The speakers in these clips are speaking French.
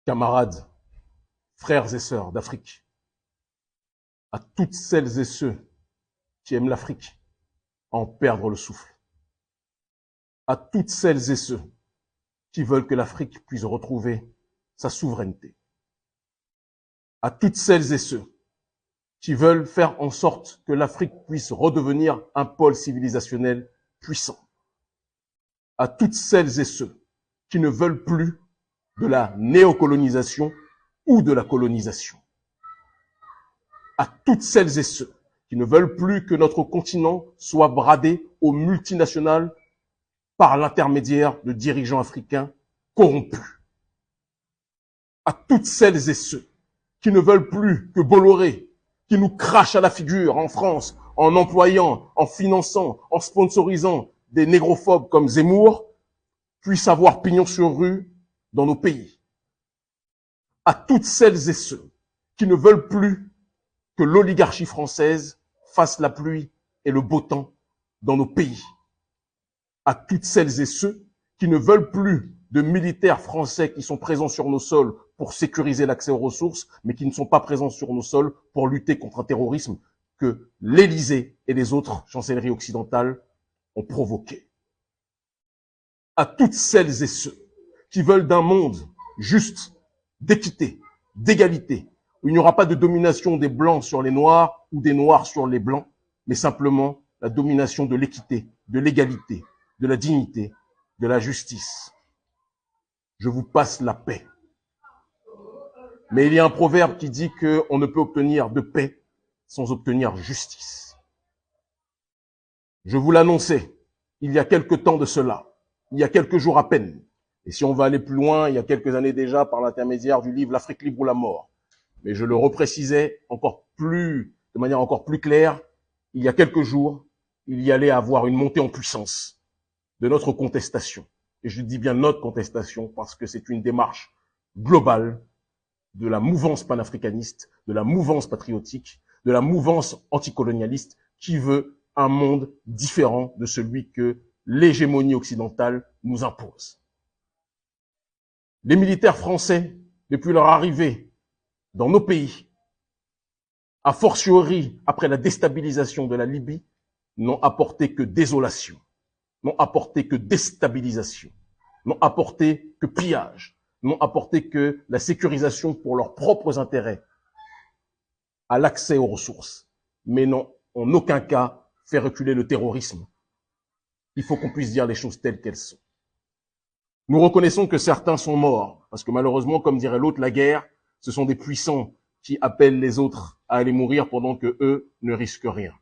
camarades, frères et sœurs d'Afrique, à toutes celles et ceux qui aiment l'Afrique, à en perdre le souffle, à toutes celles et ceux qui veulent que l'Afrique puisse retrouver sa souveraineté, à toutes celles et ceux qui veulent faire en sorte que l'Afrique puisse redevenir un pôle civilisationnel puissant, à toutes celles et ceux qui ne veulent plus de la néocolonisation ou de la colonisation, à toutes celles et ceux qui ne veulent plus que notre continent soit bradé aux multinationales par l'intermédiaire de dirigeants africains corrompus, à toutes celles et ceux qui ne veulent plus que Bolloré, qui nous crache à la figure en France, en employant, en finançant, en sponsorisant des négrophobes comme Zemmour, puisse avoir pignon sur rue dans nos pays. À toutes celles et ceux qui ne veulent plus que l'oligarchie française fasse la pluie et le beau temps dans nos pays. À toutes celles et ceux qui ne veulent plus de militaires français qui sont présents sur nos sols pour sécuriser l'accès aux ressources, mais qui ne sont pas présents sur nos sols pour lutter contre un terrorisme que l'Élysée et les autres chancelleries occidentales ont provoqué. À toutes celles et ceux qui veulent d'un monde juste, d'équité, d'égalité, où il n'y aura pas de domination des Blancs sur les Noirs ou des Noirs sur les Blancs, mais simplement la domination de l'équité, de l'égalité, de la dignité, de la justice. Je vous passe la paix. Mais il y a un proverbe qui dit qu'on ne peut obtenir de paix sans obtenir justice. Je vous l'annonçais il y a quelque temps de cela, il y a quelques jours à peine. Et si on va aller plus loin, il y a quelques années déjà, par l'intermédiaire du livre L'Afrique libre ou la mort. Mais je le reprécisais de manière encore plus claire, il y a quelques jours, il y allait avoir une montée en puissance de notre contestation. Et je dis bien notre contestation parce que c'est une démarche globale de la mouvance panafricaniste, de la mouvance patriotique, de la mouvance anticolonialiste qui veut un monde différent de celui que l'hégémonie occidentale nous impose. Les militaires français, depuis leur arrivée dans nos pays, a fortiori après la déstabilisation de la Libye, n'ont apporté que désolation, n'ont apporté que déstabilisation, n'ont apporté que pillage, n'ont apporté que la sécurisation pour leurs propres intérêts à l'accès aux ressources, mais n'ont en aucun cas fait reculer le terrorisme. Il faut qu'on puisse dire les choses telles qu'elles sont. Nous reconnaissons que certains sont morts, parce que malheureusement, comme dirait l'autre, la guerre, ce sont des puissants qui appellent les autres à aller mourir pendant que eux ne risquent rien.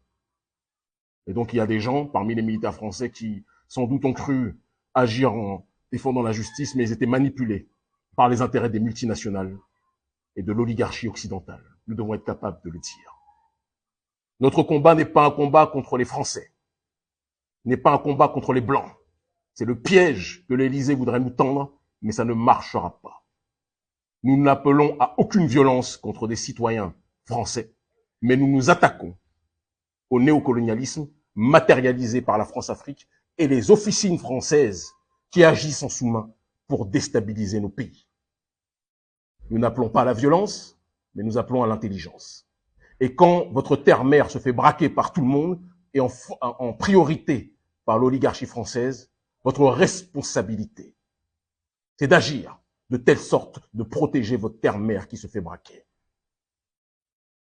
Et donc il y a des gens, parmi les militaires français, qui sans doute ont cru agir en défendant la justice, mais ils étaient manipulés par les intérêts des multinationales et de l'oligarchie occidentale. Nous devons être capables de le dire. Notre combat n'est pas un combat contre les Français, n'est pas un combat contre les Blancs. C'est le piège que l'Élysée voudrait nous tendre, mais ça ne marchera pas. Nous n'appelons à aucune violence contre des citoyens français, mais nous nous attaquons au néocolonialisme matérialisé par la France-Afrique et les officines françaises qui agissent en sous-main pour déstabiliser nos pays. Nous n'appelons pas à la violence, mais nous appelons à l'intelligence. Et quand votre terre-mère se fait braquer par tout le monde, et en priorité par l'oligarchie française, votre responsabilité, c'est d'agir de telle sorte de protéger votre terre-mère qui se fait braquer.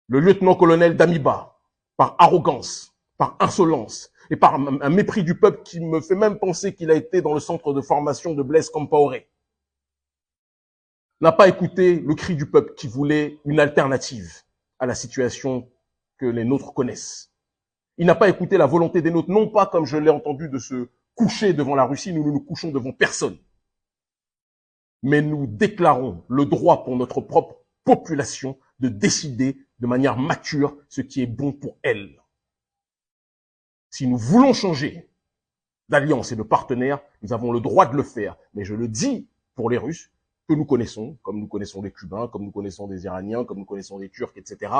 Le lieutenant-colonel Damiba, par arrogance, par insolence et par un mépris du peuple qui me fait même penser qu'il a été dans le centre de formation de Blaise Compaoré, n'a pas écouté le cri du peuple qui voulait une alternative à la situation que les nôtres connaissent. Il n'a pas écouté la volonté des nôtres, non pas comme je l'ai entendu de se coucher devant la Russie, nous ne nous couchons devant personne. Mais nous déclarons le droit pour notre propre population de décider de manière mature ce qui est bon pour elle. Si nous voulons changer d'alliance et de partenaire, nous avons le droit de le faire. Mais je le dis pour les Russes, que nous connaissons, comme nous connaissons les Cubains, comme nous connaissons des Iraniens, comme nous connaissons des Turcs, etc.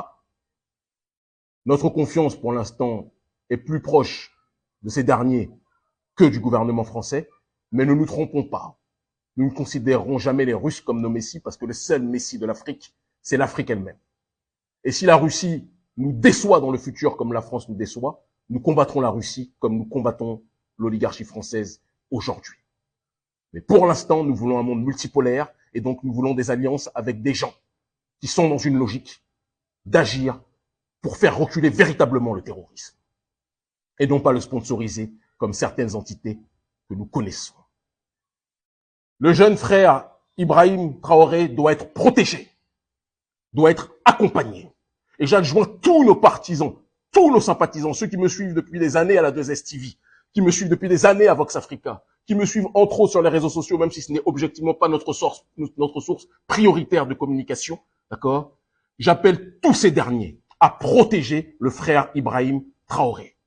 Notre confiance, pour l'instant, est plus proche de ces derniers que du gouvernement français, mais ne nous trompons pas. Nous ne considérerons jamais les Russes comme nos messies parce que le seul messie de l'Afrique, c'est l'Afrique elle-même. Et si la Russie nous déçoit dans le futur comme la France nous déçoit, nous combattrons la Russie comme nous combattons l'oligarchie française aujourd'hui. Mais pour l'instant, nous voulons un monde multipolaire et donc nous voulons des alliances avec des gens qui sont dans une logique d'agir pour faire reculer véritablement le terrorisme et non pas le sponsoriser comme certaines entités que nous connaissons. Le jeune frère Ibrahim Traoré doit être protégé, doit être accompagné. Et j'adjoins tous nos partisans, tous nos sympathisants, ceux qui me suivent depuis des années à la 2S TV, qui me suivent depuis des années à Vox Africa, qui me suivent entre autres sur les réseaux sociaux, même si ce n'est objectivement pas notre source prioritaire de communication, d'accord? J'appelle tous ces derniers à protéger le frère Ibrahim Traoré.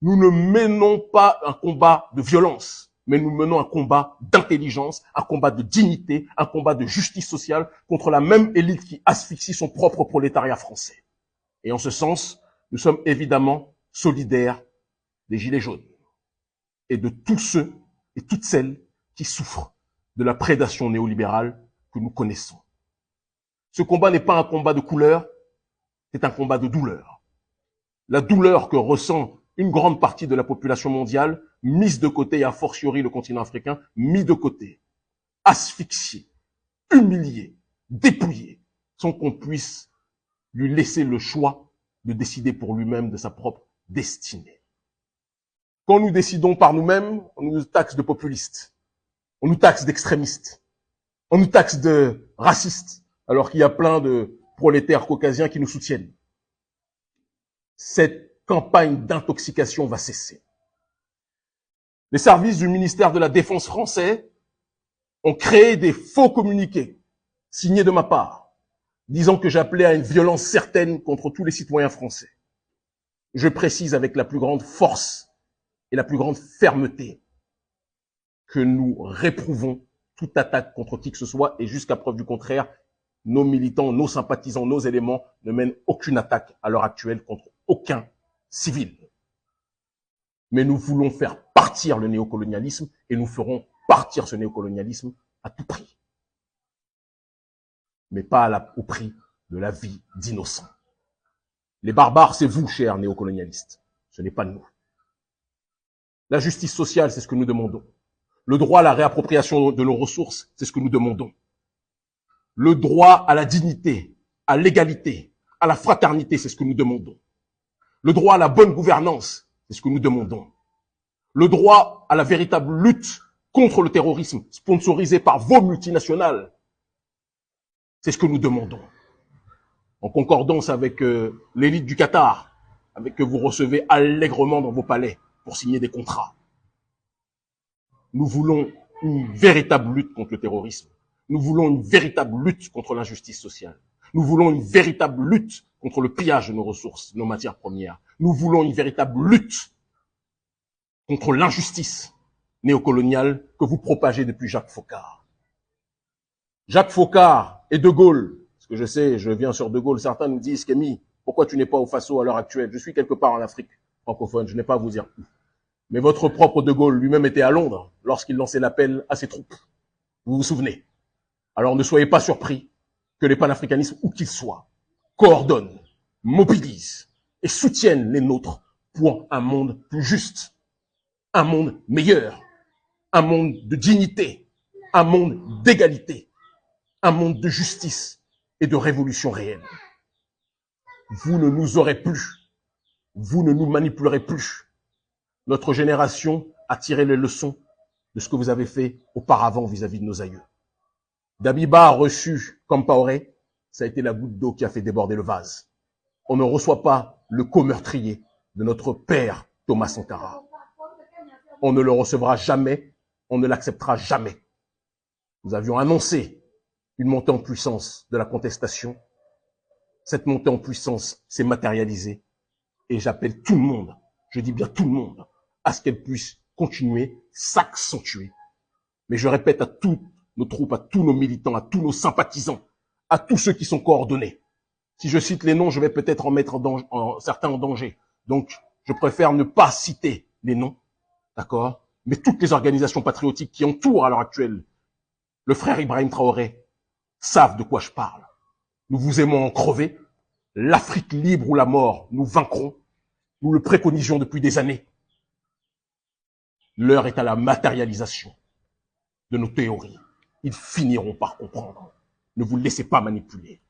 Nous ne menons pas un combat de violence, mais nous menons un combat d'intelligence, un combat de dignité, un combat de justice sociale contre la même élite qui asphyxie son propre prolétariat français. Et en ce sens, nous sommes évidemment solidaires des Gilets jaunes et de tous ceux et toutes celles qui souffrent de la prédation néolibérale que nous connaissons. Ce combat n'est pas un combat de couleur, c'est un combat de douleur. La douleur que ressent une grande partie de la population mondiale, mise de côté, et a fortiori le continent africain, mis de côté, asphyxié, humilié, dépouillé, sans qu'on puisse lui laisser le choix de décider pour lui-même de sa propre destinée. Quand nous décidons par nous-mêmes, on nous taxe de populistes, on nous taxe d'extrémistes, on nous taxe de racistes, alors qu'il y a plein de prolétaires caucasiens qui nous soutiennent. Cette campagne d'intoxication va cesser. Les services du ministère de la Défense français ont créé des faux communiqués, signés de ma part, disant que j'appelais à une violence certaine contre tous les citoyens français. Je précise avec la plus grande force et la plus grande fermeté que nous réprouvons toute attaque contre qui que ce soit et jusqu'à preuve du contraire, nos militants, nos sympathisants, nos éléments ne mènent aucune attaque à l'heure actuelle contre aucun civil. Mais nous voulons faire partir le néocolonialisme et nous ferons partir ce néocolonialisme à tout prix. Mais pas au prix de la vie d'innocents. Les barbares, c'est vous, chers néocolonialistes. Ce n'est pas nous. La justice sociale, c'est ce que nous demandons. Le droit à la réappropriation de nos ressources, c'est ce que nous demandons. Le droit à la dignité, à l'égalité, à la fraternité, c'est ce que nous demandons. Le droit à la bonne gouvernance, c'est ce que nous demandons. Le droit à la véritable lutte contre le terrorisme sponsorisé par vos multinationales, c'est ce que nous demandons. En concordance avec l'élite du Qatar, avec que vous recevez allègrement dans vos palais pour signer des contrats. Nous voulons une véritable lutte contre le terrorisme. Nous voulons une véritable lutte contre l'injustice sociale. Nous voulons une véritable lutte contre le pillage de nos ressources, de nos matières premières. Nous voulons une véritable lutte contre l'injustice néocoloniale que vous propagez depuis Jacques Foccart. Jacques Foccart et De Gaulle, parce que je sais, je viens sur De Gaulle, certains nous disent, Kémy, pourquoi tu n'es pas au Faso à l'heure actuelle? Je suis quelque part en Afrique francophone, je n'ai pas à vous dire où. Mais votre propre De Gaulle lui-même était à Londres lorsqu'il lançait l'appel à ses troupes. Vous vous souvenez? Alors ne soyez pas surpris que les panafricanismes, où qu'ils soient, coordonnent, mobilisent et soutiennent les nôtres pour un monde plus juste, un monde meilleur, un monde de dignité, un monde d'égalité, un monde de justice et de révolution réelle. Vous ne nous aurez plus, vous ne nous manipulerez plus. Notre génération a tiré les leçons de ce que vous avez fait auparavant vis-à-vis de nos aïeux. Dabiba a reçu Compaoré, ça a été la goutte d'eau qui a fait déborder le vase. On ne reçoit pas le co-meurtrier de notre père Thomas Sankara. On ne le recevra jamais, on ne l'acceptera jamais. Nous avions annoncé une montée en puissance de la contestation. Cette montée en puissance s'est matérialisée et j'appelle tout le monde, je dis bien tout le monde, à ce qu'elle puisse continuer, s'accentuer. Mais je répète à toutes nos troupes, à tous nos militants, à tous nos sympathisants, à tous ceux qui sont coordonnés. Si je cite les noms, je vais peut-être en mettre certains en danger. Donc, je préfère ne pas citer les noms, d'accord? Mais toutes les organisations patriotiques qui entourent à l'heure actuelle le frère Ibrahim Traoré, savent de quoi je parle. Nous vous aimons en crever. L'Afrique libre ou la mort, nous vaincrons. Nous le préconisions depuis des années. L'heure est à la matérialisation de nos théories. Ils finiront par comprendre. Ne vous laissez pas manipuler.